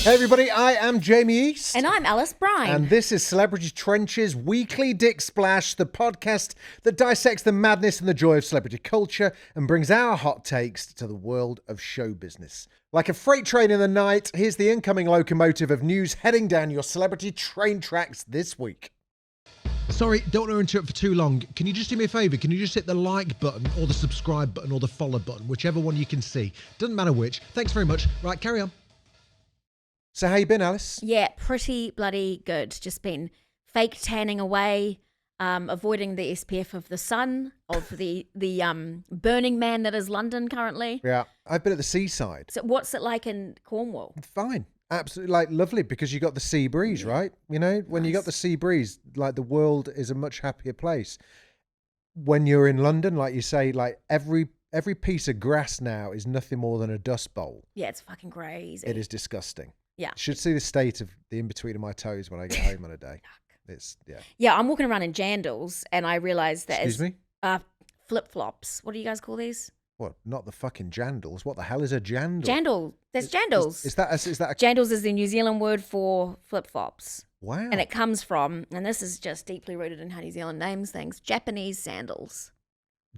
Hey everybody, I am Jamie East. And I'm Alice Brine. And this is Celebrity Trench's Weekly Dick Splash, the podcast that dissects the madness and the joy of celebrity culture and brings our hot takes to the world of show business. Like a freight train in the night, here's the incoming locomotive of news heading down your celebrity train tracks this week. Sorry, don't want to interrupt for too long. Can you just do me a favour? Can you just hit the like button or the subscribe button or the follow button, whichever one you can see. Doesn't matter which. Thanks very much. Right, carry on. So how you been, Alice? Yeah, pretty bloody good. Just been fake tanning away, avoiding the SPF of the sun, of the Burning Man that is London currently. Yeah, I've been at the seaside. So what's it like in Cornwall? Fine. Absolutely, like, lovely, because you got the sea breeze, right? You know, when you got the sea breeze, like, the world is a much happier place. When you're in London, like you say, like, every piece of grass now is nothing more than a dust bowl. Yeah, it's fucking crazy. It is disgusting. Yeah. Should see the state of the in-between of my toes when I get home on a day. It's, yeah. Yeah, I'm walking around in jandals, and I realised that Excuse me? Flip-flops. What do you guys call these? What? Not the fucking jandals. What the hell is a jandal? Jandal. There's jandals. Is that a... Jandals is the New Zealand word for flip-flops. Wow. And it comes from, and this is just deeply rooted in how New Zealand names things, Japanese sandals.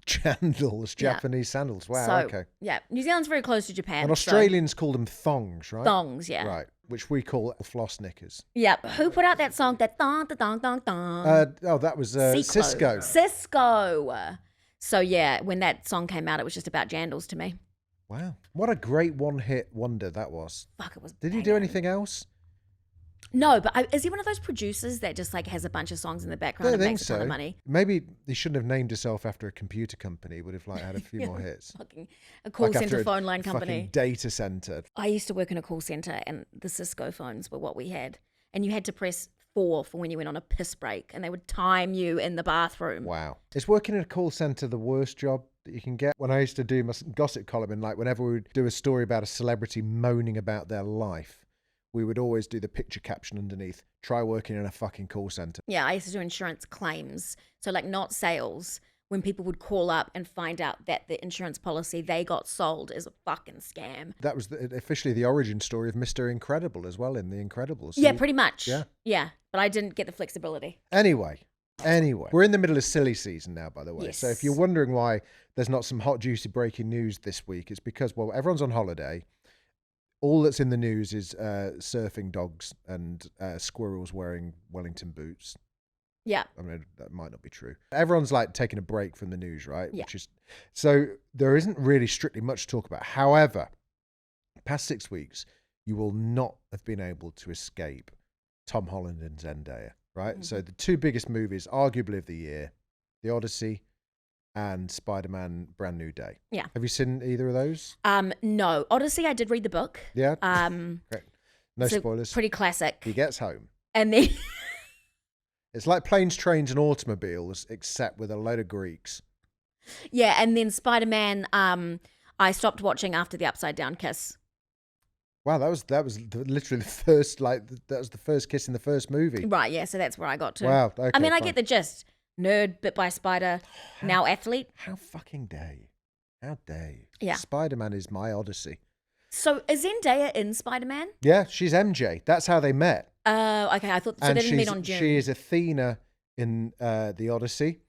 Jandals, Japanese sandals. Wow, so, okay. Yeah, New Zealand's very close to Japan. And Australians call them thongs, right? Thongs, yeah. Right, which we call floss knickers. Yep. Who put out that song, that thong, da dong, dong, dong? That was Cisco. Cisco. So, yeah, when that song came out, it was just about jandals to me. What a great one-hit wonder that was. Fuck, it was Did he do anything else? No, but is he one of those producers that just like has a bunch of songs in the background and makes a ton of money? Maybe he shouldn't have named himself after a computer company. He would have had a few more hits. Fucking a call center phone line company. Fucking data center. I used to work in a call center, and the Cisco phones were what we had, and you had to press 4 for when you went on a piss break, and they would time you in the bathroom. Wow. Is working in a call center the worst job that you can get? When I used to do my gossip column, and like whenever we would do a story about a celebrity moaning about their life, we would always do the picture caption underneath, try working in a fucking call center. Yeah, I used to do insurance claims. So like not sales, when people would call up and find out that the insurance policy they got sold is a fucking scam. That was officially the origin story of Mr. Incredible as well in The Incredibles. Yeah, pretty much. Yeah. Yeah, but I didn't get the flexibility. Anyway, we're in the middle of silly season now, by the way. Yes. So if you're wondering why there's not some hot, juicy breaking news this week, it's because, well, everyone's on holiday. All that's in the news is surfing dogs and squirrels wearing Wellington boots. Yeah. I mean, that might not be true. Everyone's like taking a break from the news, right? Yeah. So there isn't really strictly much to talk about. However, past 6 weeks, you will not have been able to escape Tom Holland and Zendaya, right? Mm-hmm. So the two biggest movies, arguably of the year, The Odyssey and Spider-Man Brand New Day. Yeah. Have you seen either of those? No. Odyssey, I did read the book. Yeah. Great. No spoilers. Pretty classic. He gets home. And then... It's like Planes, Trains and Automobiles, except with a load of Greeks. Yeah, and then Spider-Man, I stopped watching after the Upside Down Kiss. Wow, that was literally the first, that was the first kiss in the first movie. Right, yeah, so that's where I got to. Wow, okay, I mean, fine. I get the gist. Nerd, bit by spider, now athlete. How fucking dare you? How dare you? Yeah. Spider-Man is my Odyssey. So is Zendaya in Spider-Man? Yeah, she's MJ. That's how they met. Okay, I thought, so they didn't meet on June. She is Athena in the Odyssey,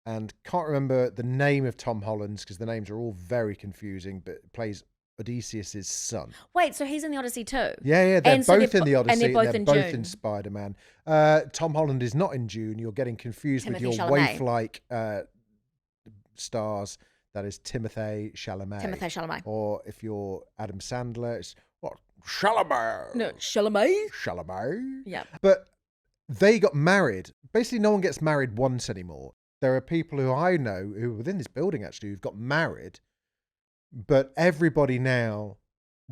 and can't remember the name of Tom Holland's because the names are all very confusing, but plays Odysseus' son. Wait, so he's in the Odyssey too? Yeah, they're both in the Odyssey. And they're both in Spider-Man. Tom Holland is not in June. You're getting confused with your waif-like stars. That is Timothée Chalamet. Or if you're Adam Sandler, it's what? Chalamet. No, Chalamet. Yeah. But they got married. Basically, no one gets married once anymore. There are people who I know who are within this building actually who've got married, but everybody now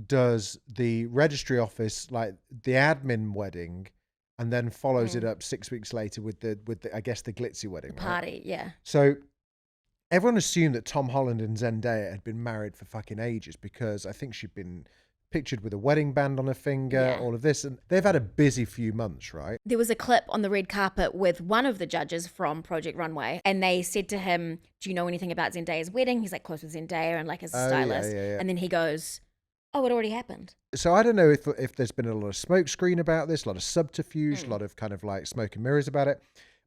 does the registry office, like the admin wedding, and then follows it up 6 weeks later with the I guess the glitzy wedding, right? Party, yeah. So everyone assumed that Tom Holland and Zendaya had been married for fucking ages because I think she'd been pictured with a wedding band on her finger, all of this, and they've had a busy few months, right? There was a clip on the red carpet with one of the judges from Project Runway, and they said to him, do you know anything about Zendaya's wedding? He's like close with Zendaya and like as a stylist. Yeah. And then he goes, Oh, it already happened. So I don't know if there's been a lot of smoke screen about this, a lot of subterfuge, a lot of kind of like smoke and mirrors about it.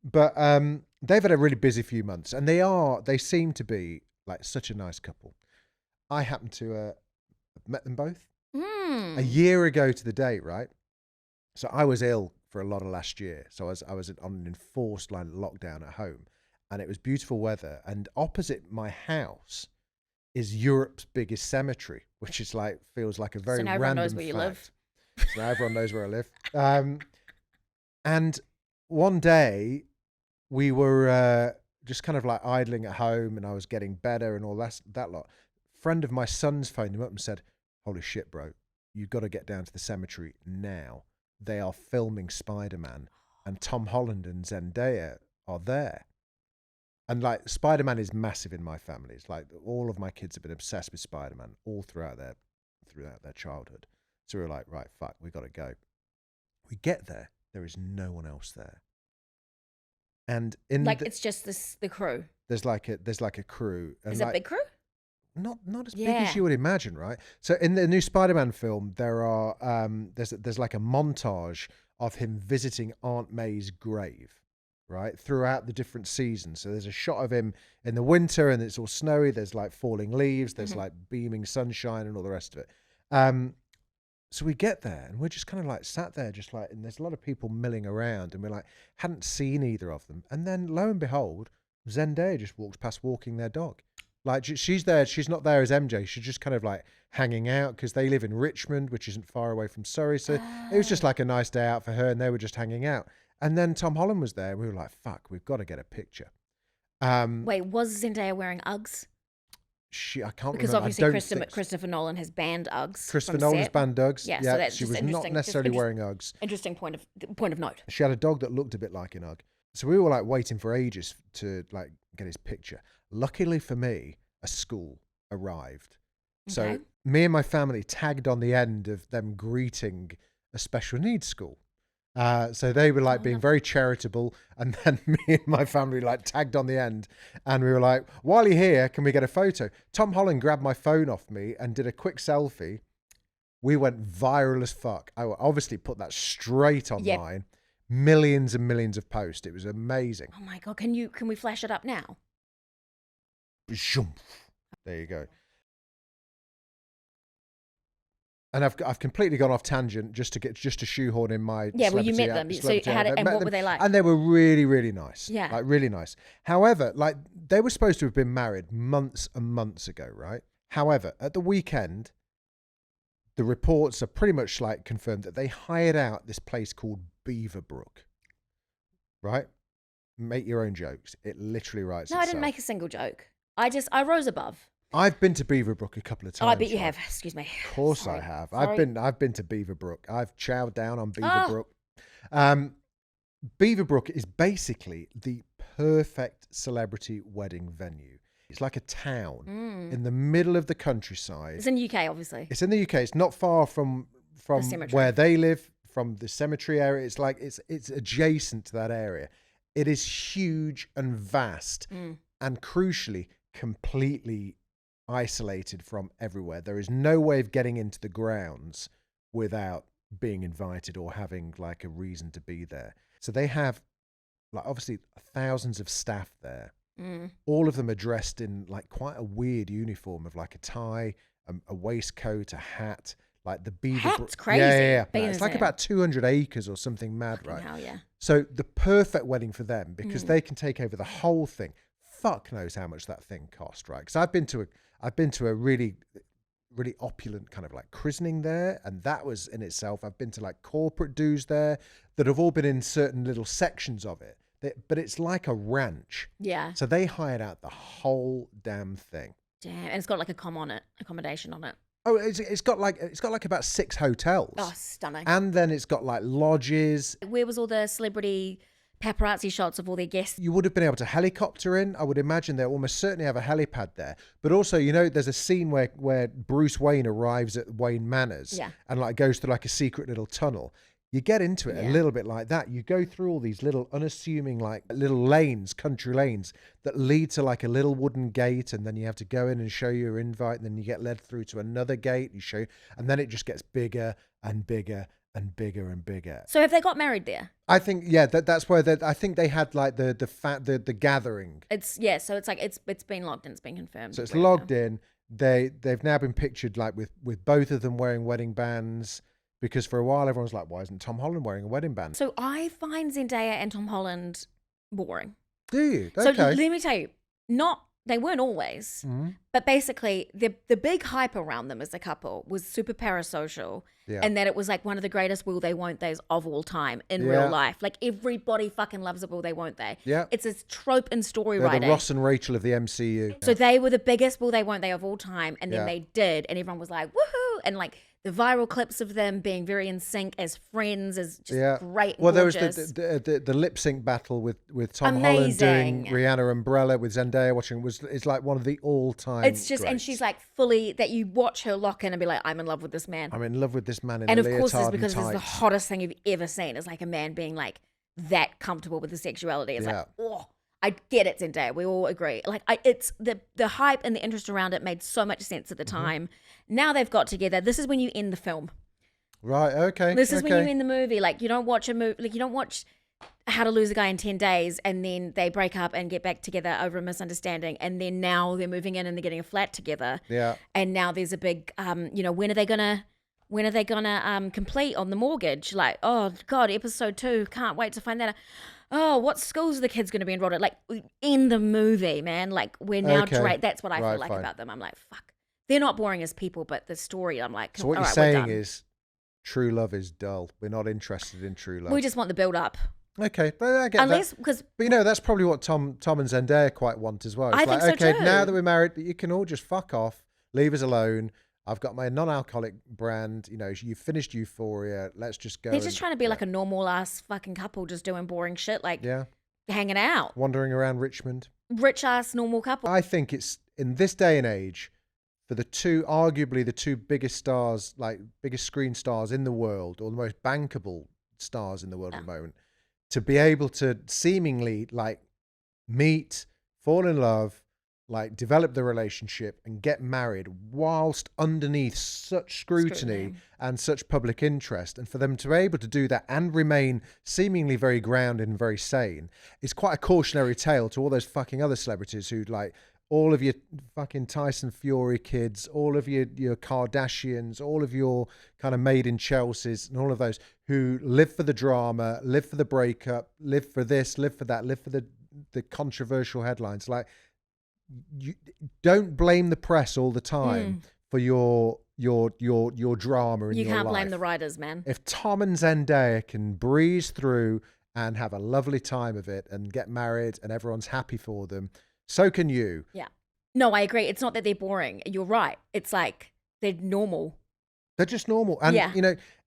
But they've had a really busy few months, and they seem to be like such a nice couple. I happen to have met them both a year ago to the date, right? So I was ill for a lot of last year. So I was on an enforced line lockdown at home, and it was beautiful weather. And opposite my house is Europe's biggest cemetery, which is like feels like a very so now random everyone knows where you fact. live. So now everyone knows where I live. And one day we were just kind of like idling at home, and I was getting better and all that lot. Friend of my son's phoned him up and said, "Holy shit, bro, you've got to get down to the cemetery now. They are filming Spider-Man, and Tom Holland and Zendaya are there." And like Spider-Man is massive in my family. It's like all of my kids have been obsessed with Spider-Man all throughout their childhood. So we were like, right, fuck, we got to go. We get there. There is no one else there. And it's just the crew. There's like a crew. And is it a big crew? Not as big as you would imagine, right? So in the new Spider-Man film, there are there's like a montage of him visiting Aunt May's grave, right, throughout the different seasons. So there's a shot of him in the winter, and it's all snowy. There's like falling leaves. There's like beaming sunshine and all the rest of it. So we get there, and we're just kind of like sat there, just like, and there's a lot of people milling around, and we're like, hadn't seen either of them. And then lo and behold, Zendaya just walks past walking their dog. Like she's there, she's not there as MJ. She's just kind of like hanging out because they live in Richmond, which isn't far away from Surrey. So it was just like a nice day out for her, and they were just hanging out. And then Tom Holland was there. And we were like, fuck, we've got to get a picture. Wait, was Zendaya wearing Uggs? I can't because remember. obviously Christopher Nolan has banned Uggs. Christopher Nolan's banned Uggs. Yeah, so that's she was just not necessarily wearing Uggs. Interesting point of note. She had a dog that looked a bit like an Ugg. So we were like waiting for ages to like get his picture. Luckily for me, a school arrived. So Okay. me and my family tagged on the end of them greeting a special needs school. So they were like being very charitable, and then me and my family like tagged on the end, and we were like, while you're here, can we get a photo? Tom Holland grabbed my phone off me and did a quick selfie. We went viral as fuck. I obviously put that straight online. Millions and millions of posts. It was amazing. Oh my God, can we flash it up now? There you go. And I've completely gone off tangent just to shoehorn in my well, you met them. So what were they like? And they were really, really nice. Yeah, like really nice. However, like they were supposed to have been married months and months ago, right? However, at the weekend, the reports are pretty much like confirmed that they hired out this place called Beaverbrook, right? Make your own jokes. It literally writes itself. I didn't make a single joke. I rose above. I've been to Beaverbrook a couple of times. Oh, I bet you have. Excuse me. Of course I have. Sorry. I've been to Beaverbrook. I've chowed down on Beaverbrook. Beaverbrook is basically the perfect celebrity wedding venue. It's like a town in the middle of the countryside. It's in the UK, obviously. It's in the UK. It's not far from where they live, from the cemetery area. It's like it's adjacent to that area. It is huge and vast, and crucially, completely isolated from everywhere. There is no way of getting into the grounds without being invited or having like a reason to be there. So they have like obviously thousands of staff there. All of them are dressed in like quite a weird uniform of like a tie, a waistcoat, a hat, like the Beaverbrook. Hat's crazy. Yeah. It's like about 200 acres or something mad, Fucking right? hell, yeah. So the perfect wedding for them because they can take over the whole thing. Fuck knows how much that thing cost, right? Because I've been to a really, really opulent kind of like christening there, and that was in itself. I've been to like corporate dues there that have all been in certain little sections of it, but it's like a ranch. Yeah. So they hired out the whole damn thing. Damn, and it's got like accommodation on it. Oh, it's got like about 6 hotels. Oh, stunning. And then it's got like lodges. Where was all the celebrity paparazzi shots of all their guests? You would have been able to helicopter in. I would imagine they almost certainly have a helipad there. But also, you know, there's a scene where Bruce Wayne arrives at Wayne Manors and like goes through like a secret little tunnel. you get into it a little bit like that. You go through all these little unassuming, like little lanes, country lanes that lead to like a little wooden gate. And then you have to go in and show your invite. And then you get led through to another gate. And then it just gets bigger and bigger and bigger and bigger. So have they got married there? I think, that's where I think they had like the gathering. So it's like it's been logged in, it's been confirmed. So it's logged in. They've now been pictured like with both of them wearing wedding bands, because for a while everyone was like, why isn't Tom Holland wearing a wedding band? So I find Zendaya and Tom Holland boring. Do you? Okay. So Okay. let me tell you, they weren't always, but basically the big hype around them as a couple was super parasocial, and that it was like one of the greatest will they won't they's of all time in real life. Like everybody fucking loves a will they won't they. Yeah. It's a trope in story They're writing. the Ross and Rachel of the MCU. So they were the biggest will they won't they of all time, and then Yeah. they did, and everyone was like, woohoo, and like the viral clips of them being very in sync as friends is just great and Well, gorgeous. there was the lip sync battle with Tom Holland doing Amazing. Rihanna Umbrella with Zendaya watching is like one of the all time. It's just, and she's like fully that you watch her lock in and be like, I'm in love with this man. I'm in love with this man in And a of course, it's leotard because and it's the tights. hottest thing you've ever seen. Is like a man being like that comfortable with his sexuality. It's like, oh, I get it, Zendaya. We all agree. Like, it's the hype and the interest around it made so much sense at the time. Now they've got together. This is when you end the film. Right. Okay. This is when you end the movie. Like, you don't watch a movie. Like, you don't watch How to Lose a Guy in 10 Days and then they break up and get back together over a misunderstanding, and then now they're moving in and they're getting a flat together. Yeah. And now there's a big, when are they gonna complete on the mortgage? Like, oh God, episode 2, can't wait to find that out. Oh, what schools are the kids going to be enrolled at? Like, in the movie, man. Like, we're now that's what I feel like about them. I'm like, fuck. They're not boring as people, but the story, I'm like, so what you're saying is true love is dull. We're not interested in true love. We just want the build up. Okay, but I get that. Because, but that's probably what Tom and Zendaya quite want as well. It's I think so okay, too. now that we're married, you can all just fuck off, leave us alone. I've got my non-alcoholic brand. You've finished Euphoria. Let's just go. They're just trying to be like a normal ass fucking couple, just doing boring shit, like hanging out, wandering around Richmond. Rich ass normal couple. I think it's in this day and age, for arguably the two biggest stars, like biggest screen stars in the world, or the most bankable stars in the world at the moment, to be able to seemingly like meet, fall in love, like develop the relationship and get married whilst underneath such scrutiny and such public interest, and for them to be able to do that and remain seemingly very grounded and very sane is quite a cautionary tale to all those fucking other celebrities who, like, all of your fucking Tyson Fury kids, all of your Kardashians, all of your kind of Made in Chelsea's, and all of those who live for the drama, live for the breakup, live for this, live for that, live for the controversial headlines. Like, you don't blame the press all the time for your drama in your life. You can't blame the writers, man. If Tom and Zendaya can breeze through and have a lovely time of it and get married and everyone's happy for them, so can you. Yeah. No, I agree. It's not that they're boring. You're right. It's like they're normal. They're just normal. And,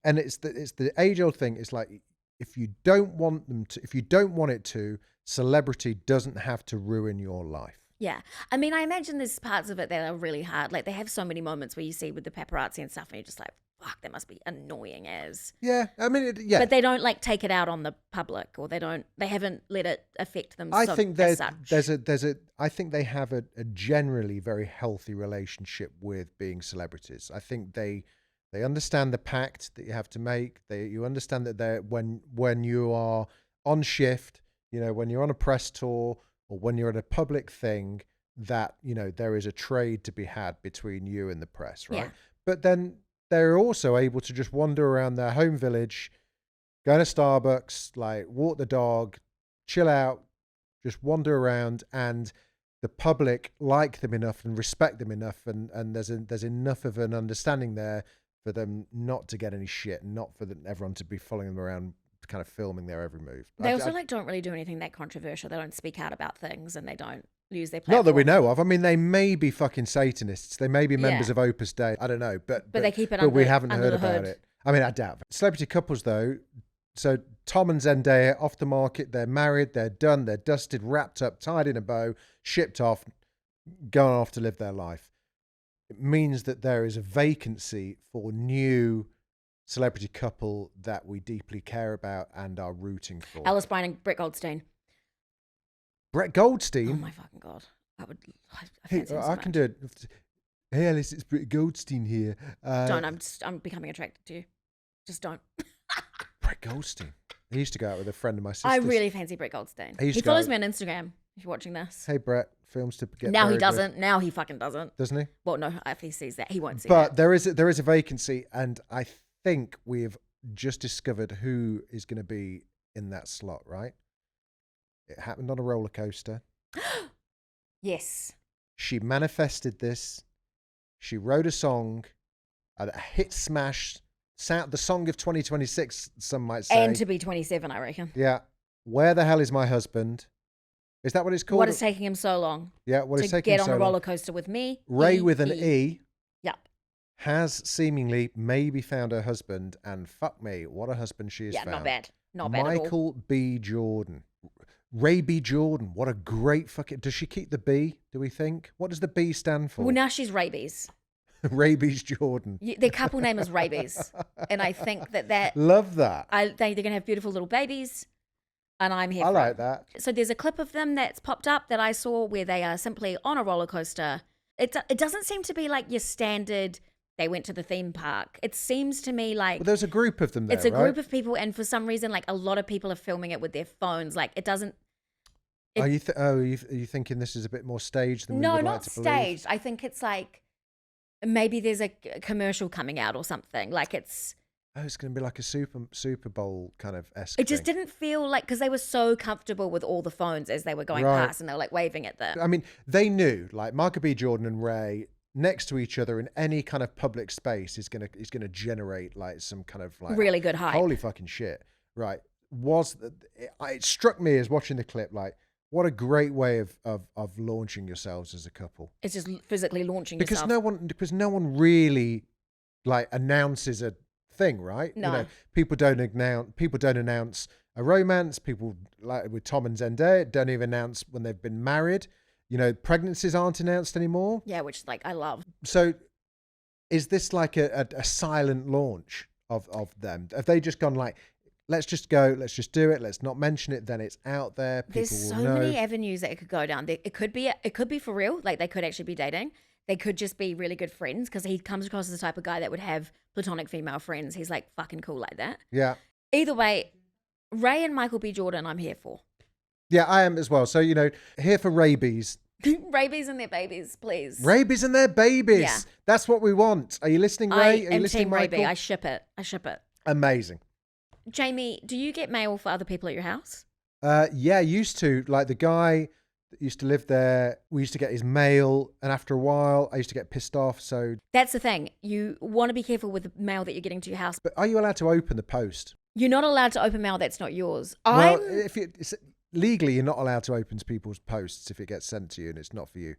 and it's the age-old thing. It's like, if you don't want it to, celebrity doesn't have to ruin your life. Yeah. I mean, I imagine there's parts of it that are really hard. Like, they have so many moments where you see with the paparazzi and stuff and you're just like, fuck, that must be annoying as. Yeah. I mean, But they don't like take it out on the public, or they haven't let it affect them. I think I think they have a generally very healthy relationship with being celebrities. I think they understand the pact that you have to make. You understand that when you are on shift, when you're on a press tour, or when you're at a public thing, that, there is a trade to be had between you and the press, right? Yeah. But then they're also able to just wander around their home village, go to Starbucks, like walk the dog, chill out, just wander around, and the public like them enough and respect them enough, and there's enough of an understanding there for them not to get any shit, and not for everyone to be following them around, kind of filming their every move. They also don't really do anything that controversial. They don't speak out about things, and they don't use their platform. Not that we know of. I mean, they may be fucking Satanists. They may be members of Opus Dei. I don't know, but they keep it. But we haven't heard about it. I mean, I doubt it. Celebrity couples, though. So Tom and Zendaya off the market. They're married. They're done. They're dusted, wrapped up, tied in a bow, shipped off, going off to live their life. It means that there is a vacancy for new celebrity couple that we deeply care about and are rooting for. Alice Bryan and Brett Goldstein. Brett Goldstein? Oh my fucking God. I Hey, fancy him so I can much. do it. Hey, Alice, it's Brett Goldstein here. I'm becoming attracted to you. Just don't. Brett Goldstein. He used to go out with a friend of my sister's. I really fancy Brett Goldstein. He used He to go follows out- me on Instagram, if you're watching this. Hey, Brett, films to get Now he buried with. doesn't. Now he fucking doesn't. Doesn't he? Well, no, if he sees that, he won't see But that. there is a vacancy, and I think we've just discovered who is going to be in that slot, right? It happened on a roller coaster. Yes. She manifested this. She wrote a song, a hit smash, the song of 2026, some might say. And to be 27, I reckon. Yeah. Where the hell is my husband? Is that what it's called? What is taking him so long? Yeah, what is to taking get him on so a long? roller coaster with me. Raye with an E Yep. has seemingly maybe found her husband, and fuck me, what a husband she has Yeah, found. not bad. Not bad at all. Michael B. Jordan. Raye B. Jordan. What a great fucking... Does she keep the B, do we think? What does the B stand for? Well, now she's Rabies. Rabies Jordan. Their couple name is Rabies. And I think that Love that. they're going to have beautiful little babies. And I'm here I for like it. that. So there's a clip of them that's popped up that I saw where they are simply on a roller coaster. It doesn't seem to be like your standard, they went to the theme park. It seems to me like... Well, there's a group of them there, it's a right? group of people, and for some reason, like a lot of people are filming it with their phones. Like it doesn't... Are you thinking this is a bit more staged than we No, would not like to believe? staged. I think it's like maybe there's a commercial coming out or something. Like it's... Oh, it's going to be like a Super Bowl kind of esque. It just didn't feel like, because they were so comfortable with all the phones as they were going Right. past, and they were like waving at them. I mean, they knew, like, Michael B. Jordan and Raye next to each other in any kind of public space is gonna generate like some kind of like Really good hype. Holy fucking shit! Right? It struck me as watching the clip like, what a great way of launching yourselves as a couple. It's just physically launching Because yourself. no one really like announces a thing, right? No. You know, people don't announce a romance. People, like with Tom and Zendaya, don't even announce when they've been married. You know, pregnancies aren't announced anymore. Yeah, which like I love. So is this like a silent launch of them? Have they just gone like, let's just go, let's just do it, let's not mention it, then it's out there, people There's will so know. many avenues that it could go down. It could be for real, like they could actually be dating. They could just be really good friends, because he comes across as the type of guy that would have platonic female friends. He's like fucking cool like that. Yeah. Either way, Raye and Michael B. Jordan, I'm here for. Yeah, I am as well. So, you know, here for rabies. Rabies and their babies, please. Rabies and their babies. Yeah. That's what we want. Are you listening, Raye? I Are you am listening, Team Michael? Raby. I ship it. Amazing. Jamie, do you get mail for other people at your house? Yeah, used to. Like the guy that used to live there, we used to get his mail, and after a while, I used to get pissed off. So, That's the thing. You want to be careful with the mail that you're getting to your house. but are you allowed to open the post? You're not allowed to open mail that's not yours. Well, legally, you're not allowed to open people's posts if it gets sent to you and it's not for you.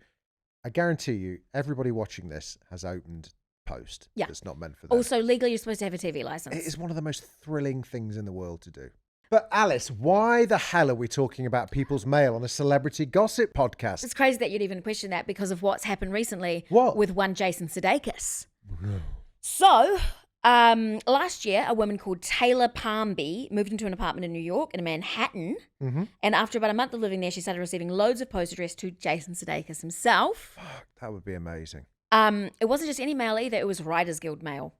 I guarantee you, everybody watching this has opened post that's not meant for them. Also, legally, you're supposed to have a TV license. It is one of the most thrilling things in the world to do. But Alice, why the hell are we talking about people's mail on a celebrity gossip podcast? It's crazy that you'd even question that because of what's happened recently What? with one Jason Sudeikis. So, last year, a woman called Taylor Palmby moved into an apartment in New York in Manhattan. Mm-hmm. And after about a month of living there, she started receiving loads of posts addressed to Jason Sudeikis himself. Fuck, that would be amazing. It wasn't just any mail either. It was Writers Guild mail.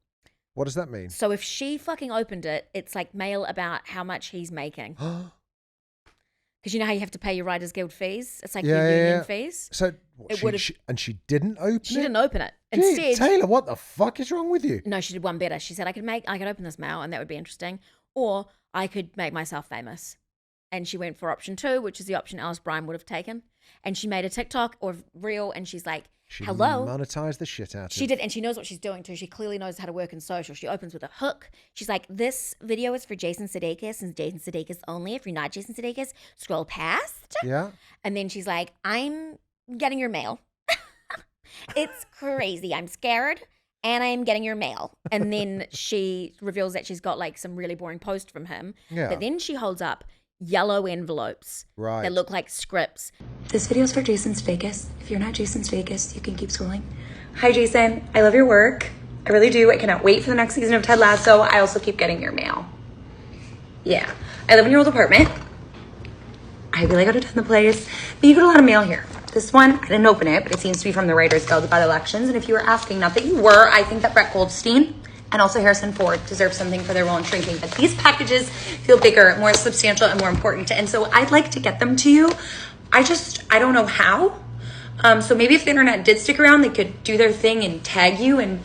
What does that mean? So if she fucking opened it, it's like mail about how much he's making. Because you know how you have to pay your Writers Guild fees? It's like your union fees. So what, It would've- she didn't open She it? didn't open it. Gee, Instead, Taylor, what the fuck is wrong with you? no, she did one better. She said, I could open this mail and that would be interesting. Or I could make myself famous. And she went for option 2, which is the option Alice Bryan would have taken. And she made a TikTok or reel, and she's like, She hello. monetized the shit out of She it. did, and she knows what she's doing too. She clearly knows how to work in social. She opens with a hook. She's like, this video is for Jason Sudeikis and Jason Sudeikis only. If you're not Jason Sudeikis, scroll past. Yeah. And then she's like, I'm getting your mail. It's crazy. I'm scared and I'm getting your mail. And then she reveals that she's got like some really boring post from him. Yeah. But then she holds up yellow envelopes Right. that look like scripts. This video is for Jason Sudeikis. If you're not Jason Sudeikis, you can keep scrolling. Hi, Jason. I love your work. I really do. I cannot wait for the next season of Ted Lasso. I also keep getting your mail. Yeah. I live in your old apartment. I really got to attend the place. But you got a lot of mail here. This one, I didn't open it, but it seems to be from the Writers Guild about elections. And if you were asking, not that you were, I think that Brett Goldstein and also Harrison Ford deserve something for their role in Shrinking. But these packages feel bigger, more substantial, and more important. And so I'd like to get them to you. I don't know how. So maybe if the internet did stick around, they could do their thing and tag you and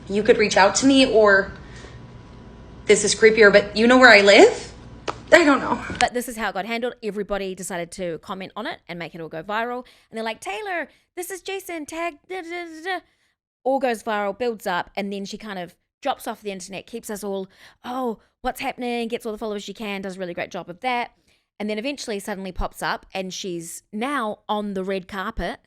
you could reach out to me, or this is creepier, but you know where I live? I don't know. But this is how it got handled. Everybody decided to comment on it and make it all go viral. And they're like, Taylor, this is Jason, tag, da, da, da, da. All goes viral, builds up, and then she kind of drops off the internet, keeps us all, oh, what's happening, gets all the followers she can, does a really great job of that. And then eventually suddenly pops up and she's now on the red carpet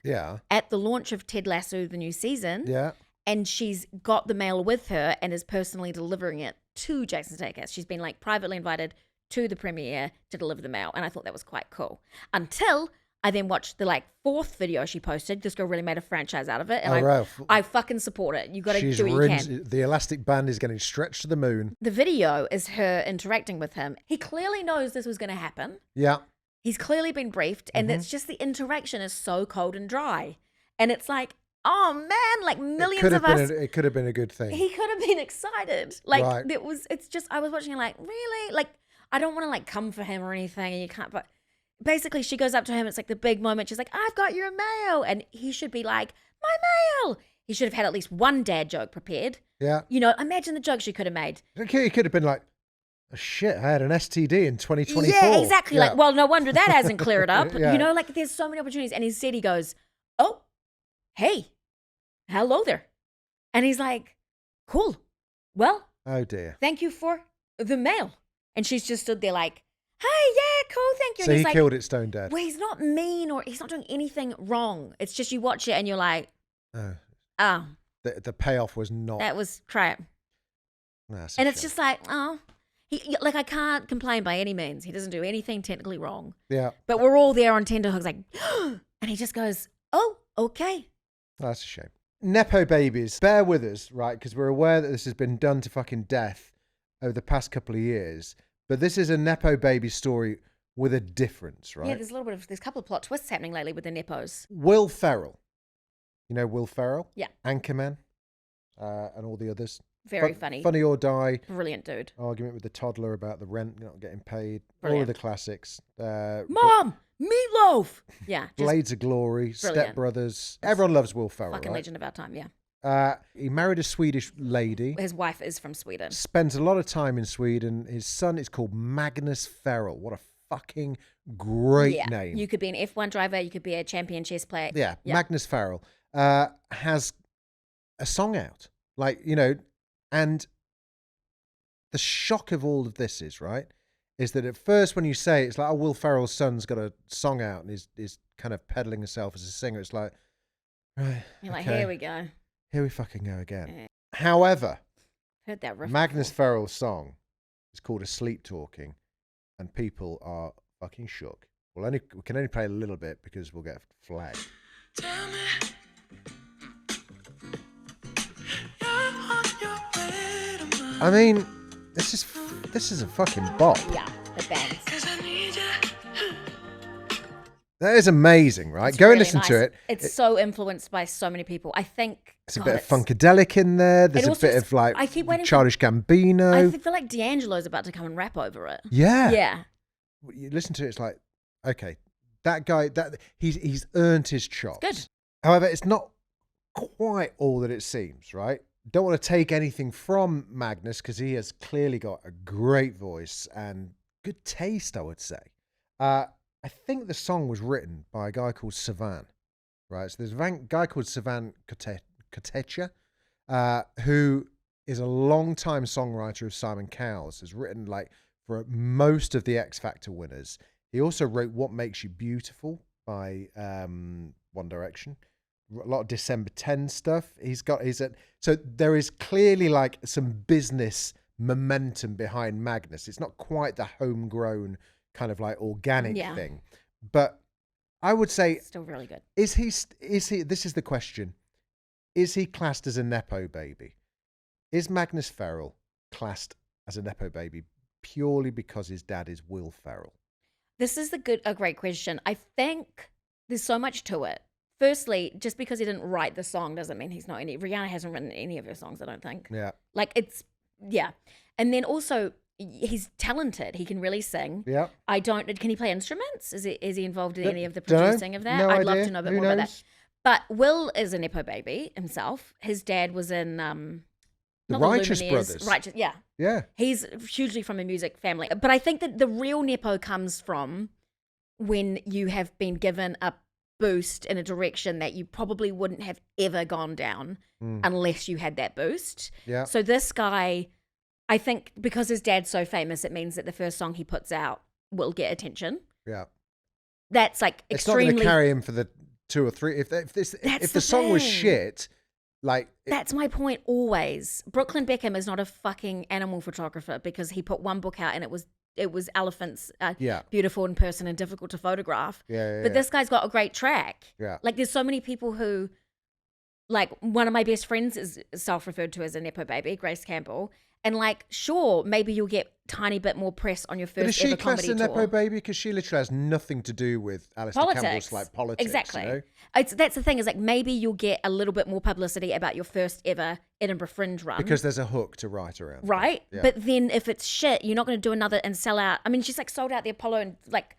at the launch of Ted Lasso, the new season. Yeah. And she's got the mail with her and is personally delivering it to Jason Sudeikis. She's been like privately invited to the premiere to deliver the mail. And I thought that was quite cool. Until I then watched the like fourth video she posted. This girl really made a franchise out of it. And I fucking support it. You got to do what you can. The elastic band is getting stretched to the moon. The video is her interacting with him. He clearly knows this was going to happen. Yeah. He's clearly been briefed. And it's just the interaction is so cold and dry. And it's like, oh man, like millions of us. It could have been a good thing. He could have been excited. Like right. It's just, I was watching it like, really? Like, I don't want to like come for him or anything. And you can't, but basically she goes up to him. It's like the big moment. She's like, I've got your mail. And he should be like, my mail. He should have had at least one dad joke prepared. Yeah. You know, imagine the joke she could have made. He could have been like, oh, shit, I had an STD in 2024. Yeah, exactly. Yeah. Like, well, no wonder that hasn't cleared up. Yeah. You know, like there's so many opportunities. And instead he goes, oh, hey, hello there. And he's like, cool. Well, oh dear. Thank you for the mail. And she's just stood there like, hey, yeah, cool, thank you. So and he he's killed it stone dead. Well, he's not mean or he's not doing anything wrong. It's just you watch it and you're like, oh. The payoff was not. That was crap. That's and it's just like, oh. Like, I can't complain by any means. He doesn't do anything technically wrong. Yeah. But we're all there on tenterhooks like, and he just goes, oh, okay. That's a shame. Nepo babies, bear with us, right? Because we're aware that this has been done to fucking death over the past couple of years. But this is a Nepo baby story with a difference, right? Yeah, there's a couple of plot twists happening lately with the Nepos. Will Ferrell. You know Will Ferrell? Yeah. Anchorman, and all the others. Very funny. Funny or Die. Brilliant dude. Argument with the toddler about the rent not getting paid. Brilliant. All of the classics. Mom! Meatloaf! Yeah. Blades of Glory, brilliant. Step Brothers. Everyone loves Will Ferrell, Fucking right? legend of our time, yeah. He married a Swedish lady. His wife is from Sweden. Spends a lot of time in Sweden. His son is called Magnus Ferrell. What a fucking great name. You could be an F1 driver. You could be a champion chess player. Yeah, Magnus Ferrell has a song out. Like, you know, and the shock of all of this is, right, is that at first when you say it, it's like, oh, Will Ferrell's son's got a song out and is kind of peddling himself as a singer. It's like, right. You're like, here we go. Here we fucking go again. Yeah. However, heard that riff Magnus before. Ferrell's song is called Asleep Talking, and people are fucking shook. We can only play a little bit because we'll get flagged. I mean, this is a fucking bop. Yeah, the bangs. That is amazing, right? It's Go really and listen nice. to it. It's so influenced by so many people. I think there's a bit of Funkadelic in there. There's a bit of like Childish Gambino. I feel like D'Angelo's about to come and rap over it. Yeah. Yeah. You listen to it, it's like, okay, that guy, he's earned his chops. Good. However, it's not quite all that it seems, right? Don't want to take anything from Magnus because he has clearly got a great voice and good taste, I would say. I think the song was written by a guy called Savan, right? So there's a guy called Savan Kotecha, who is a long-time songwriter of Simon Cowell's, has written like for most of the X Factor winners. He also wrote What Makes You Beautiful by One Direction. A lot of December 10 stuff. So there is clearly like some business momentum behind Magnus. It's not quite the homegrown kind of like organic thing, but I would say still really good. Is he, this is the question. Is he classed as a Nepo baby? Is Magnus Ferrell classed as a nepo baby purely because his dad is Will Ferrell? This is a great question. I think there's so much to it. Firstly, just because he didn't write the song doesn't mean he's not any. Rihanna hasn't written any of her songs, I don't think. Yeah. Like yeah. And then also, he's talented. He can really sing. Yeah. Can he play instruments? Is he involved in any of the Dunno. producing of that? No I'd love idea. to know a bit Who more about that. knows? But Will is a nepo baby himself. His dad was in The not Righteous Lumineers. Brothers. Righteous, yeah. Yeah. He's hugely from a music family. But I think that the real nepo comes from when you have been given a boost in a direction that you probably wouldn't have ever gone down unless you had that boost. Yeah. So this guy, I think because his dad's so famous, it means that the first song he puts out will get attention. Yeah. That's like It's not extremely... going to carry him for the 2 or 3. If the song was thing. shit, like... That's my point always. Brooklyn Beckham is not a fucking animal photographer because he put one book out and it was elephants, beautiful in person and difficult to photograph. But this guy's got a great track. Yeah. Like there's so many people who, like one of my best friends is self-referred to as a nepo baby, Grace Campbell. And like, sure, maybe you'll get tiny bit more press on your But is first she ever classed comedy as a tour. nepo baby? Because she literally has nothing to do with Alistair Campbell's like politics. Exactly. You know? That's the thing is like maybe you'll get a little bit more publicity about your first ever Edinburgh Fringe run. Because there's a hook to write around. Right? Yeah. But then if it's shit, you're not going to do another and sell out. I mean, she's like sold out the Apollo and like,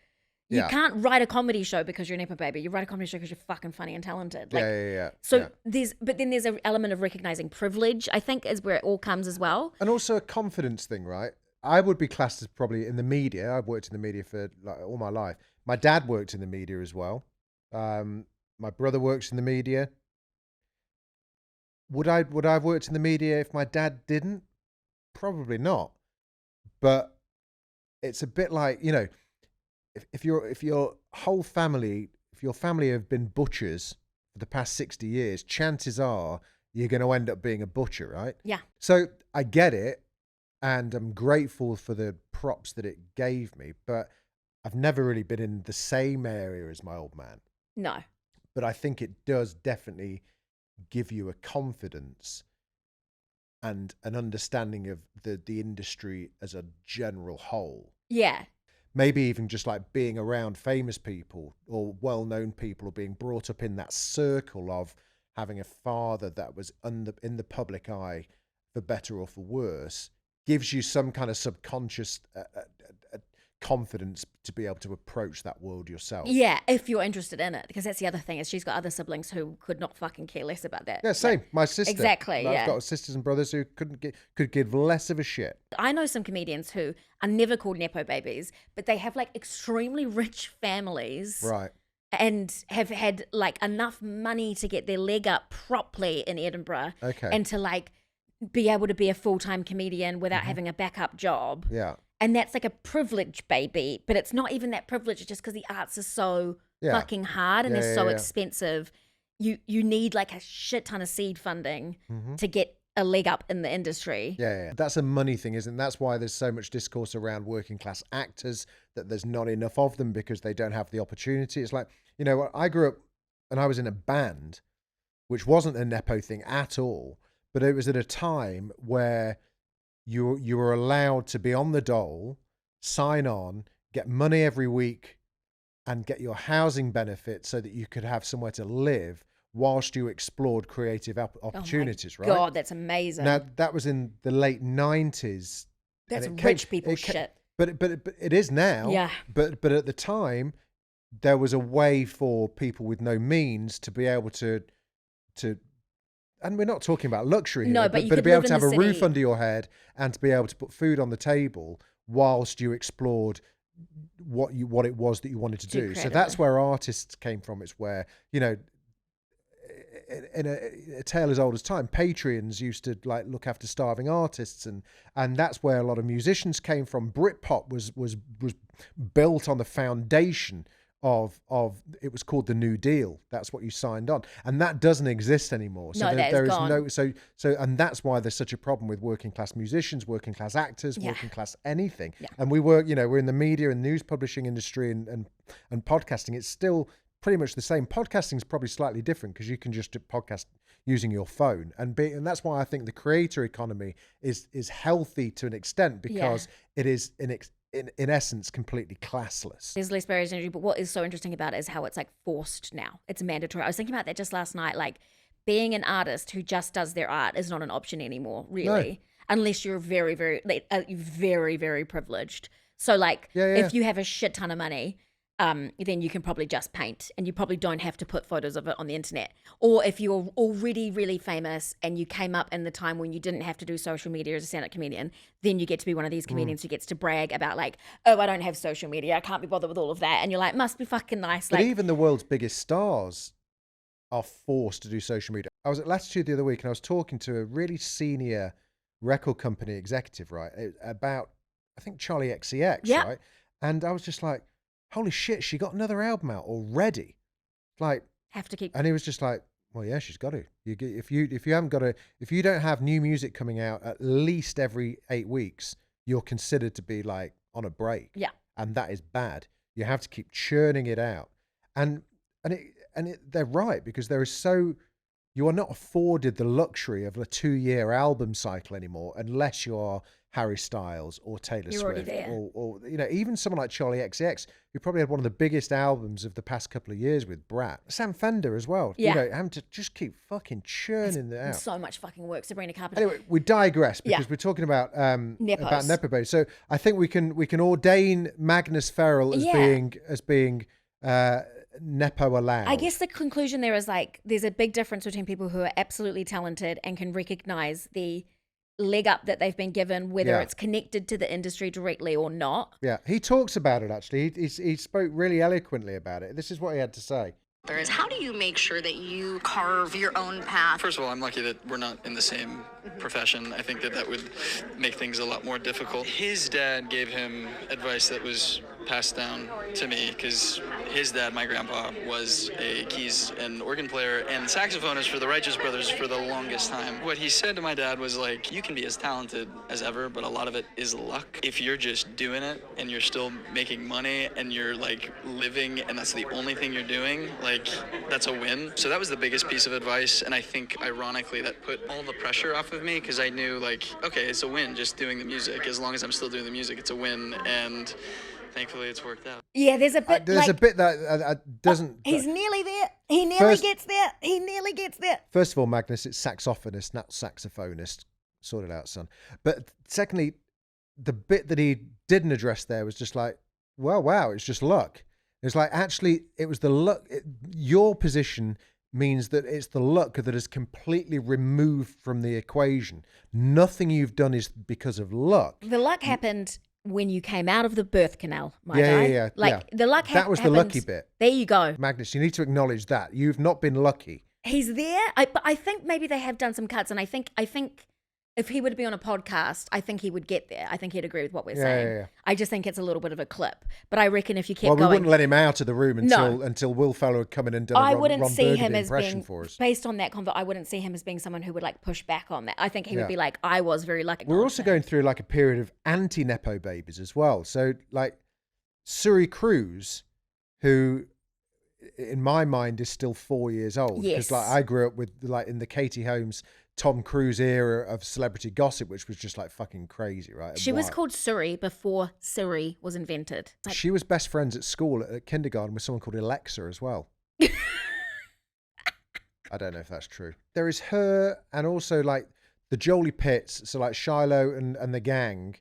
you can't write a comedy show because you're a nepo baby. You write a comedy show because you're fucking funny and talented. Like, yeah. So then there's an element of recognizing privilege, I think, is where it all comes as well. And also a confidence thing, right? I would be classed as probably in the media. I've worked in the media for like all my life. My dad worked in the media as well. My brother works in the media. Would I have worked in the media if my dad didn't? Probably not. But it's a bit like, you know, if your whole family, if your family have been butchers for the past 60 years, chances are you're going to end up being a butcher, right? Yeah. So I get it, and I'm grateful for the props that it gave me, but I've never really been in the same area as my old man. No. But I think it does definitely give you a confidence and an understanding of the industry as a general whole. Yeah. Maybe even just like being around famous people or well-known people or being brought up in that circle of having a father that was in the public eye, for better or for worse, gives you some kind of subconscious confidence to be able to approach that world yourself. Yeah, if you're interested in it, because that's the other thing is she's got other siblings who could not fucking care less about that. Yeah, same. My sister. Exactly. I've got sisters and brothers who could give less of a shit. I know some comedians who are never called nepo babies, but they have like extremely rich families, Right. and have had like enough money to get their leg up properly in Edinburgh, Okay. and to like be able to be a full-time comedian without having a backup job. Yeah. And that's like a privilege, baby. But it's not even that privilege. It's just because the arts are so fucking hard and they're so expensive. You need like a shit ton of seed funding to get a leg up in the industry. Yeah. That's a money thing, isn't it? That's why there's so much discourse around working class actors, that there's not enough of them because they don't have the opportunity. It's like, you know, I grew up and I was in a band, which wasn't a nepo thing at all, but it was at a time where you were allowed to be on the dole, sign on, get money every week, and get your housing benefit so that you could have somewhere to live whilst you explored creative opportunities, right? God, that's amazing. Now, that was in the late 90s. That's and rich people shit. But it is now. Yeah. But at the time, there was a way for people with no means to be able to and we're not talking about luxury here, No, but you to could be able live to in have the a roof city. under your head and to be able to put food on the table whilst you explored what it was that you wanted to do. So that's where artists came from. It's where, you know, in a tale as old as time, Patreons used to like look after starving artists, and that's where a lot of musicians came from. Britpop was built on the foundation of it was called the New Deal. That's what you signed on, and that doesn't exist anymore. So No, that there is is gone. no so and that's why there's such a problem with working class musicians, working class actors, working class anything. And we're in the media and news publishing industry and podcasting. It's still pretty much the same. Podcasting is probably slightly different because you can just podcast. using your phone. And that's why I think the creator economy is healthy to an extent, because it is in essence completely classless. There's less barriers to entry, but what is so interesting about it is how it's like forced now. It's mandatory. I was thinking about that just last night. Like, being an artist who just does their art is not an option anymore, really, unless you're very, very, very, very privileged. So like, if you have a shit ton of money, then you can probably just paint, and you probably don't have to put photos of it on the internet. Or if you're already really famous and you came up in the time when you didn't have to do social media as a stand-up comedian, then you get to be one of these comedians who gets to brag about like, oh, I don't have social media, I can't be bothered with all of that. And you're like, must be fucking nice. But like, even the world's biggest stars are forced to do social media. I was at Latitude the other week, and I was talking to a really senior record company executive, right, about, I think, Charlie XCX, right? And I was just like, holy shit, she got another album out already. Like, have to keep. And he was just like, well, yeah, she's got to. If you don't have new music coming out at least every 8 weeks, you're considered to be like on a break. Yeah. And that is bad. You have to keep churning it out. And they're right, because you are not afforded the luxury of a 2-year album cycle anymore, unless you are Harry Styles or Taylor Swift, or even someone like Charlie XCX, who probably had one of the biggest albums of the past couple of years with Brat. Sam Fender as well. Having to just keep fucking churning it out. So much fucking work. Sabrina Carpenter. Anyway, we digress, because we're talking about nepo baby. So I think we can ordain Magnus Ferrell as being nepo allowed. I guess the conclusion there is like, there's a big difference between people who are absolutely talented and can recognize the leg up that they've been given, whether it's connected to the industry directly or not. Yeah, he talks about it actually. He spoke really eloquently about it. This is what he had to say. How do you make sure that you carve your own path? First of all, I'm lucky that we're not in the same profession. I think that would make things a lot more difficult. His dad gave him advice that was passed down to me, because his dad, my grandpa, was a keys and organ player and saxophonist for the Righteous Brothers for the longest time. What he said to my dad was like, you can be as talented as ever, but a lot of it is luck. If you're just doing it and you're still making money and you're like living and that's the only thing you're doing, like, that's a win. So that was the biggest piece of advice, and I think ironically that put all the pressure off of me, because I knew like, okay, it's a win just doing the music. As long as I'm still doing the music, it's a win, and thankfully it's worked out. Yeah, there's a bit that doesn't... he's nearly there. He nearly gets there. He nearly gets there. First of all, Magnus, it's saxophonist, not saxophonist. Sort it out, son. But secondly, the bit that he didn't address there was just like, well, wow, it's just luck. It's like, actually, it was the luck. Your position means that it's the luck that is completely removed from the equation. Nothing you've done is because of luck. The luck happened when you came out of the birth canal, my guy. Yeah. Like, the luck that was happened. The lucky bit. There you go. Magnus, you need to acknowledge that. You've not been lucky. He's there. But I think maybe they have done some cuts, and I think if he would be on a podcast, I think he would get there. I think he'd agree with what we're saying. Yeah. I just think it's a little bit of a clip. But I reckon if you kept going... Well, we wouldn't let him out of the room until Will Ferrell had come in and done a Ron Burgundy impression for us. Based on that convo, I wouldn't see him as being someone who would like push back on that. I think he would be like, I was very lucky. We're also going through like a period of anti-nepo babies as well. So like Suri Cruz, who in my mind is still 4 years old. Yes. Because like I grew up with like in the Katie Holmes, Tom Cruise era of celebrity gossip, which was just like fucking crazy, right? She was called Suri before Siri was invented. Like, she was best friends at school at kindergarten with someone called Alexa as well. I don't know if that's true. There is her, and also like the Jolie Pitts, so like Shiloh and the gang.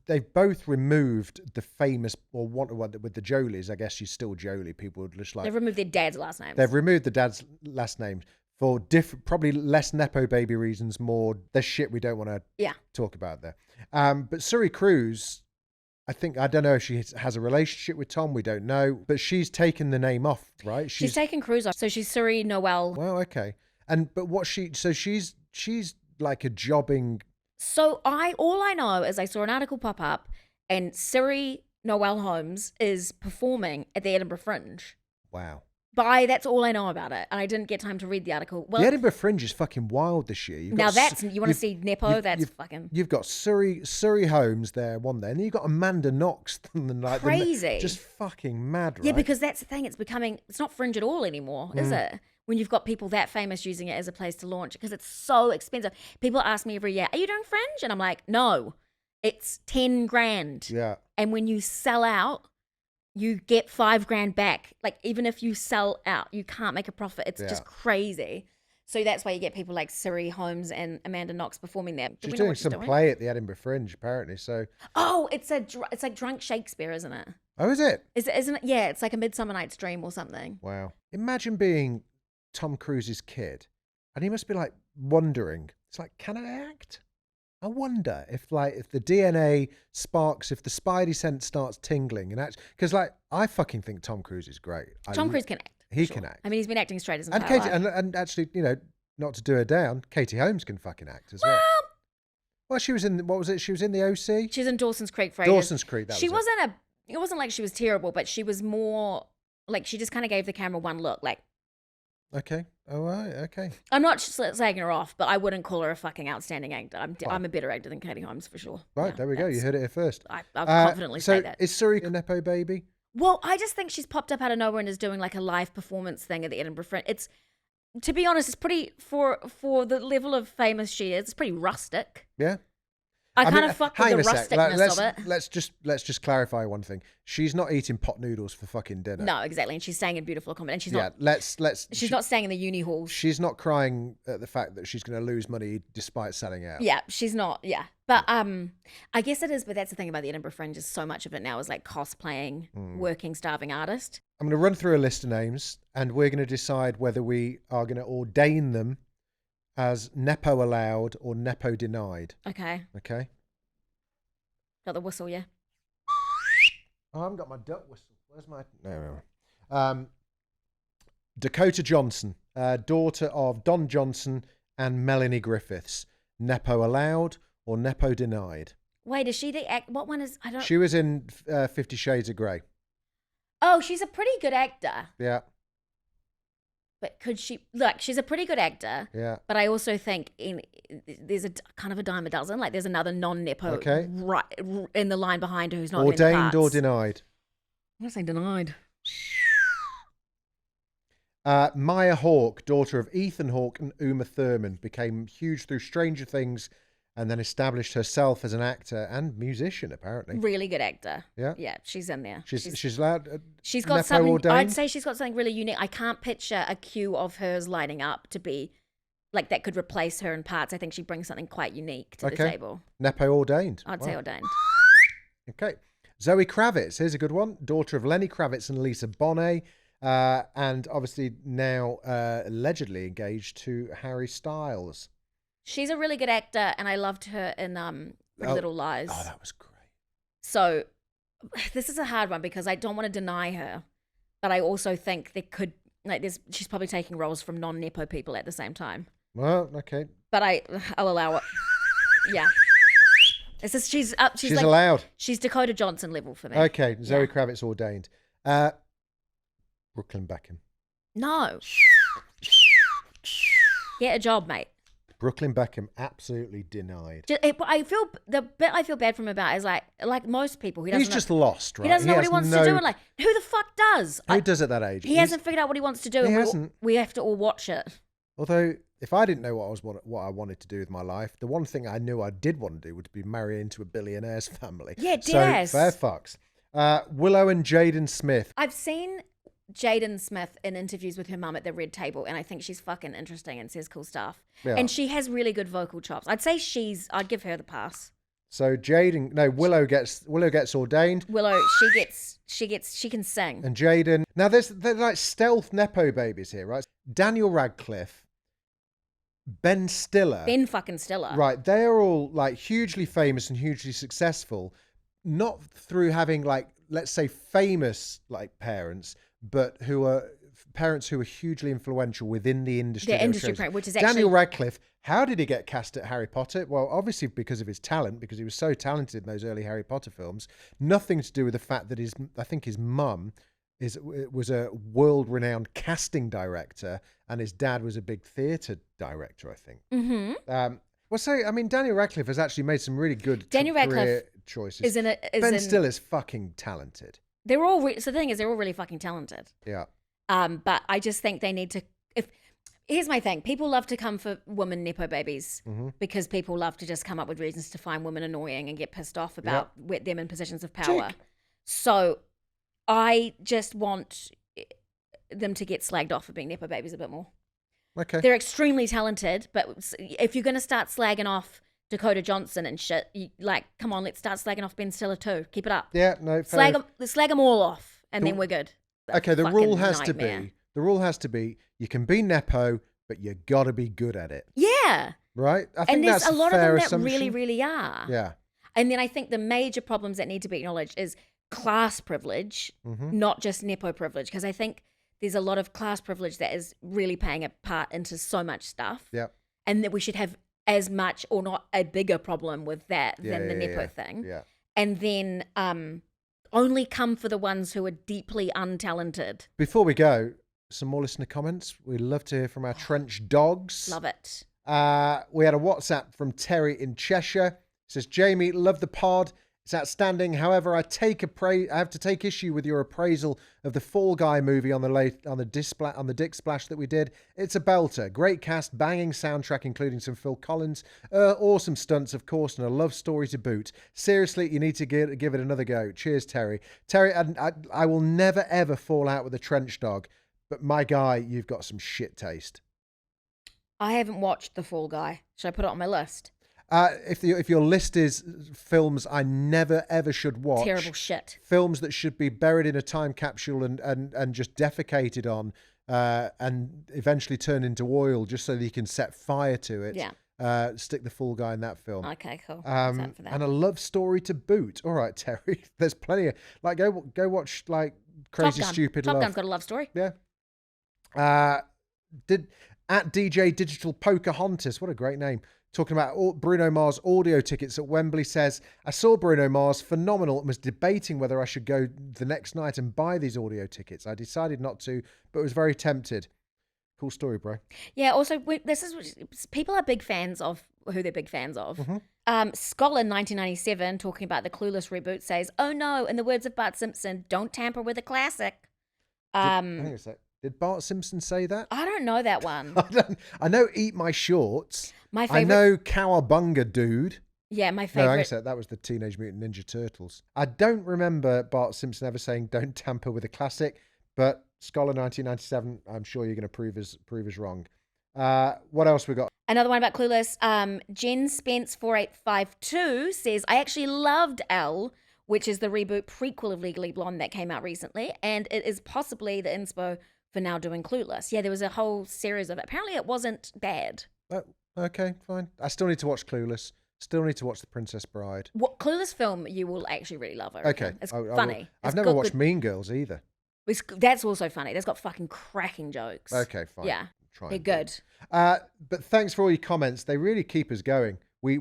They've both removed the famous, or one with the Jolies. I guess she's still Jolie. People would just like they've removed their dad's last name. They've removed the dad's last name for probably less nepo baby reasons. More there's shit we don't want to talk about there. But Suri Cruz, I don't know if she has a relationship with Tom. We don't know, but she's taken the name off, right? She's taken Cruz off, so she's Suri Noel. Well, okay, she's like a jobbing. So all I know is I saw an article pop up, and Siri Noel Holmes is performing at the Edinburgh Fringe. Wow. That's all I know about it, and I didn't get time to read the article. Well, the Edinburgh Fringe is fucking wild this year. You want to see nepo? That's fucking. You've got Suri Holmes there one day, and then you've got Amanda Knox. Like crazy. Just fucking mad, right? Yeah, because that's the thing. It's not Fringe at all anymore, is it? when you've got people that famous using it as a place to launch, because it's so expensive. People ask me every year, are you doing Fringe? And I'm like, no, it's 10 grand. Yeah. And when you sell out, you get 5 grand back. Like, even if you sell out, you can't make a profit. It's just crazy. So that's why you get people like Siri Holmes and Amanda Knox performing there. She's doing some play at the Edinburgh Fringe, apparently. So. Oh, it's like Drunk Shakespeare, isn't it? Oh, is it? Isn't it? Yeah, it's like A Midsummer Night's Dream or something. Wow. Imagine being Tom Cruise's kid, and he must be like wondering. It's like, can I act? I wonder if the DNA sparks, if the spidey sense starts tingling, and act. Because I fucking think Tom Cruise is great. Tom Cruise can act. He can act. I mean, he's been acting straight his And entire Katie, life. and actually, not to do her down, Katie Holmes can fucking act as well. Well, she was in, what was it? She was in the OC? She was in Dawson's Creek for Dawson's Creek, that she was it. It wasn't like she was terrible, but she was more like, she just kind of gave the camera one look. Like, Okay. Oh, right. Okay. I'm not slagging her off, but I wouldn't call her a fucking outstanding actor. I'm a better actor than Katie Holmes for sure. Right, Yeah, there we go. You heard it here first. I'll confidently say that. So is Suri a nepo baby? Well, I just think she's popped up out of nowhere and is doing like a live performance thing at the Edinburgh Fringe. It's, to be honest, it's pretty, for the level of famous she is, it's pretty rustic. Yeah. I kind of fuck with the rusticness of it. Let's just clarify one thing. She's not eating pot noodles for fucking dinner. No, exactly. And she's staying in beautiful accommodation. And She's not staying in the uni halls. She's not crying at the fact that she's going to lose money despite selling out. Yeah, she's not. Yeah. But I guess it is. But that's the thing about the Edinburgh Fringe, is so much of it now is like cosplaying, working, starving artist. I'm going to run through a list of names, and we're going to decide whether we are going to ordain them as nepo allowed or nepo denied. Okay. Okay. Got the whistle, yeah. Oh, I haven't got my duck whistle. Where's my... No. Dakota Johnson, daughter of Don Johnson and Melanie Griffiths. Nepo allowed or nepo denied? Wait, is she the act? What one is? I don't... She was in 50 Shades of Grey. Oh, she's a pretty good actor. Yeah. But could she... Look, she's a pretty good actor. Yeah. But I also think there's a kind of a dime a dozen. Like, there's another non-nepo right in the line behind her who's not ordained or denied? I'm going to say denied. Maya Hawke, daughter of Ethan Hawke and Uma Thurman, became huge through Stranger Things and then established herself as an actor and musician, apparently. Really good actor. Yeah. Yeah, she's in there. She's allowed. She's got something. Ordained? I'd say she's got something really unique. I can't picture a queue of hers lining up to be like that could replace her in parts. I think she brings something quite unique to the table. Nepo ordained. I'd say ordained. Okay. Zoe Kravitz, here's a good one. Daughter of Lenny Kravitz and Lisa Bonet. And obviously now allegedly engaged to Harry Styles. She's a really good actor, and I loved her in Little Lies. Oh, that was great. So this is a hard one because I don't want to deny her, but I also think there could she's probably taking roles from non-nepo people at the same time. Well, okay. But I'll allow it. Yeah. It's just she's like, allowed. She's Dakota Johnson level for me. Okay, Zoe Kravitz ordained. Brooklyn Beckham. No. Get a job, mate. Brooklyn Beckham absolutely denied. The bit I feel bad for him about is like most people. He's just lost, right? He doesn't know what he wants to do. And like, who the fuck does? Who does at that age? He hasn't figured out what he wants to do. He hasn't. We have to all watch it. Although, if I didn't know what I wanted to do with my life, the one thing I knew I did want to do would be marry into a billionaire's family. Yeah, deadass. So, fair fucks. Willow and Jaden Smith. I've seen Jaden Smith in interviews with her mum at the Red Table, and I think she's fucking interesting and says cool stuff. Yeah. And she has really good vocal chops. I'd give her the pass. So Willow gets ordained. Willow, she can sing. And Jaden. Now they're like stealth nepo babies here, right? Daniel Radcliffe, Ben Stiller. Ben fucking Stiller. Right. They are all like hugely famous and hugely successful, not through having like, let's say, famous like parents, but who are parents who are hugely influential within the industry. The industry, which is actually... Daniel Radcliffe. How did he get cast at Harry Potter? Well, obviously because of his talent, because he was so talented in those early Harry Potter films. Nothing to do with the fact that I think his mum was a world-renowned casting director, and his dad was a big theatre director, I think. Mm-hmm. Daniel Radcliffe has actually made some really good career choices. Ben Stiller's fucking talented. They're all. So the thing is, they're all really fucking talented. Yeah. But I just think they need to. Here's my thing. People love to come for women nepo babies Mm-hmm. because people love to just come up with reasons to find women annoying and get pissed off about them in positions of power. Tick. So I just want them to get slagged off for being nepo babies a bit more. Okay. They're extremely talented, but if you're going to start slagging off Dakota Johnson and shit, come on, let's start slagging off Ben Stiller too. Keep it up. Yeah, no, fair Slag enough. them, slag them all off, and then we're good. Okay, the Fucking rule has nightmare. the rule has to be, you can be nepo, but you got to be good at it. Yeah. Right? I think And there's that's a lot of fair them that assumption. really, really are. Yeah. And then I think the major problems that need to be acknowledged is class privilege, Mm-hmm. not just nepo privilege, because I think there's a lot of class privilege that is really playing a part into so much stuff. Yeah. And that we should have as much or not a bigger problem with that than the nepo thing. Yeah. And then only come for the ones who are deeply untalented. Before we go, some more listener comments. We'd love to hear from our trench dogs. Love it. We had a WhatsApp from Terry in Cheshire. It says, Jamie, love the pod. It's outstanding. However, I have to take issue with your appraisal of the Fall Guy movie on the Dick Splash that we did. It's a belter. Great cast, banging soundtrack, including some Phil Collins, awesome stunts, of course, and a love story to boot. Seriously, you need to give it another go. Cheers, Terry. Terry, I will never ever fall out with a trench dog, but my guy, you've got some shit taste. I haven't watched The Fall Guy. Should I put it on my list? If your list is films I never ever should watch, Terrible shit. films that should be buried in a time capsule and just defecated on, and eventually turn into oil just so that you can set fire to it. Yeah. Stick the Fall Guy in that film. Okay, cool. What's up for that? And a love story to boot. All right, Terry. There's plenty of go watch Crazy Top Gun. Stupid Top Love. Gun's got a love story. Yeah. Did at DJ Digital Pocahontas, what a great name, talking about Bruno Mars audio tickets at Wembley, says, I saw Bruno Mars, phenomenal, and was debating whether I should go the next night and buy these audio tickets. I decided not to, but was very tempted. Cool story, bro. Yeah, also, people are big fans of who they're big fans of. Mm-hmm. Scholar 1997, talking about the Clueless reboot, says, oh no, in the words of Bart Simpson, don't tamper with a classic. Hang on a sec. Did Bart Simpson say that? I don't know that one. I know Eat My Shorts. My favorite. I know Cowabunga Dude. Yeah, my No, favorite. hang on a sec. That was the Teenage Mutant Ninja Turtles. I don't remember Bart Simpson ever saying don't tamper with a classic, but Scholar 1997, I'm sure you're going to prove us wrong. What else we got? Another one about Clueless. Jen Spence 4852 says, I actually loved Elle, which is the reboot prequel of Legally Blonde that came out recently, and it is possibly the inspo for now doing Clueless. Yeah, there was a whole series of it. Apparently it wasn't bad. Oh, okay, fine. I still need to watch Clueless. Still need to watch The Princess Bride. What Clueless film you will actually really love. I reckon. Okay. It's I will. funny. I've It's never got watched good- Mean Girls either. That's also funny. That's got fucking cracking jokes. Okay, fine. Yeah, Try they're and do it. good. But thanks for all your comments. They really keep us going. We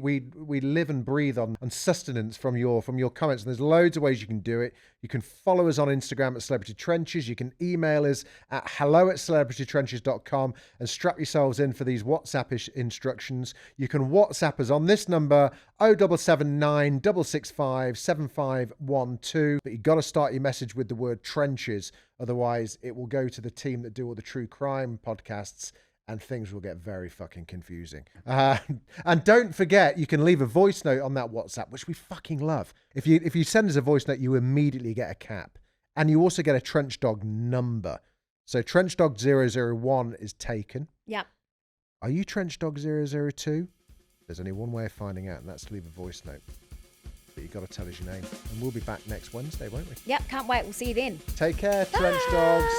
live and breathe on sustenance from your comments. And there's loads of ways you can do it. You can follow us on Instagram at Celebrity Trenches. You can email us at hello@celebritytrenches.com and strap yourselves in for these WhatsApp instructions. You can WhatsApp us on this number 0779 665 7512. But you've got to start your message with the word trenches. Otherwise, it will go to the team that do all the true crime podcasts, and things will get very fucking confusing. And don't forget, you can leave a voice note on that WhatsApp, which we fucking love. If you send us a voice note, you immediately get a cap. And you also get a Trench Dog number. So Trench Dog 001 is taken. Yep. Are you Trench Dog 002? There's only one way of finding out, and that's to leave a voice note. But you've got to tell us your name. And we'll be back next Wednesday, won't we? Yep, can't wait. We'll see you then. Take care, Trench Dogs.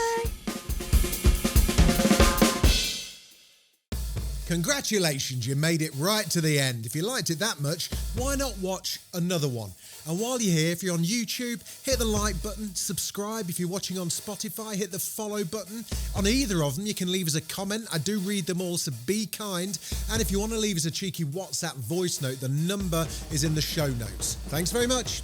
Congratulations, you made it right to the end. If you liked it that much, why not watch another one? And while you're here, if you're on YouTube, hit the like button, subscribe. If you're watching on Spotify, hit the follow button. On either of them, you can leave us a comment. I do read them all, so be kind. And if you want to leave us a cheeky WhatsApp voice note, the number is in the show notes. Thanks very much.